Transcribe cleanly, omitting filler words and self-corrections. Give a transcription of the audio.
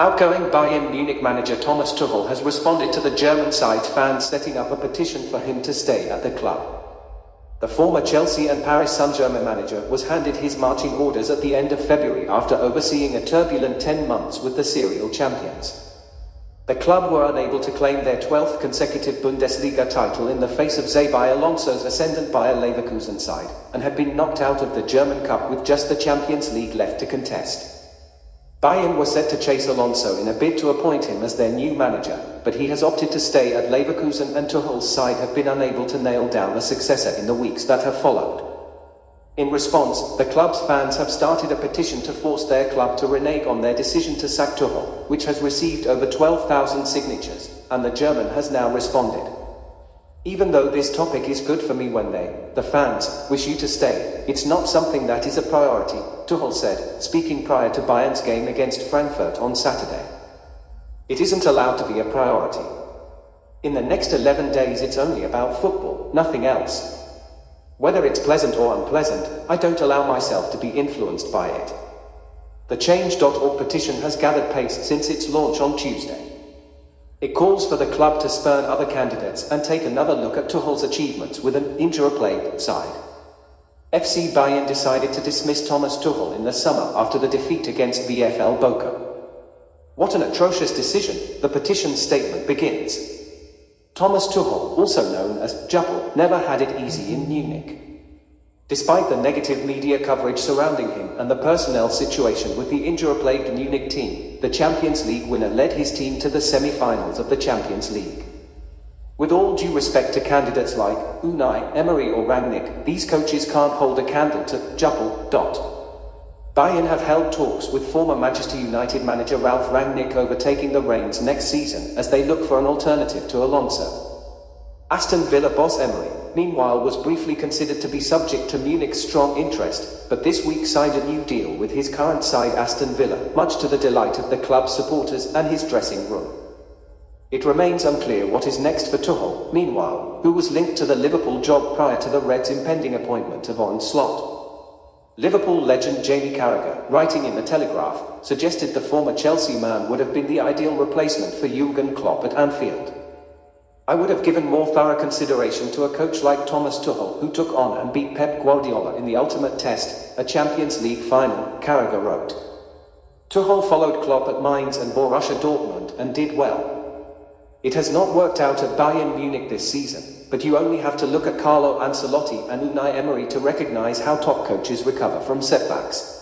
Outgoing Bayern Munich manager Thomas Tuchel has responded to the German side's fans setting up a petition for him to stay at the club. The former Chelsea and Paris Saint-Germain manager was handed his marching orders at the end of February after overseeing a turbulent 10 months with the serial champions. The club were unable to claim their 12th consecutive Bundesliga title in the face of Xabi Alonso's ascendant Bayer Leverkusen side, and had been knocked out of the German Cup with just the Champions League left to contest. Bayern was set to chase Alonso in a bid to appoint him as their new manager, but he has opted to stay at Leverkusen, and Tuchel's side have been unable to nail down a successor in the weeks that have followed. In response, the club's fans have started a petition to force their club to renege on their decision to sack Tuchel, which has received over 12,000 signatures, and the German has now responded. Even though this topic is good for me when the fans, wish you to stay, it's not something that is a priority, Tuchel said, speaking prior to Bayern's game against Frankfurt on Saturday. It isn't allowed to be a priority. In the next 11 days it's only about football, nothing else. Whether it's pleasant or unpleasant, I don't allow myself to be influenced by it. The Change.org petition has gathered pace since its launch on Tuesday. It calls for the club to spurn other candidates and take another look at Tuchel's achievements with an injury-plagued side. FC Bayern decided to dismiss Thomas Tuchel in the summer after the defeat against VfL Bochum. What an atrocious decision, the petition statement begins. Thomas Tuchel, also known as Tuchel, never had it easy in Munich. Despite the negative media coverage surrounding him and the personnel situation with the injury-plagued Munich team, the Champions League winner led his team to the semi-finals of the Champions League. With all due respect to candidates like Unai Emery or Rangnick, these coaches can't hold a candle to Tuchel. Bayern have held talks with former Manchester United manager Ralf Rangnick over taking the reins next season as they look for an alternative to Alonso. Aston Villa boss Emery, meanwhile, was briefly considered to be subject to Munich's strong interest, but this week signed a new deal with his current side Aston Villa, much to the delight of the club's supporters and his dressing room. It remains unclear what is next for Tuchel, meanwhile, who was linked to the Liverpool job prior to the Reds' impending appointment of Arne Slot. Liverpool legend Jamie Carragher, writing in The Telegraph, suggested the former Chelsea man would have been the ideal replacement for Jurgen Klopp at Anfield. I would have given more thorough consideration to a coach like Thomas Tuchel, who took on and beat Pep Guardiola in the ultimate test, a Champions League final, Carragher wrote. Tuchel followed Klopp at Mainz and Borussia Dortmund and did well. It has not worked out at Bayern Munich this season, but you only have to look at Carlo Ancelotti and Unai Emery to recognize how top coaches recover from setbacks.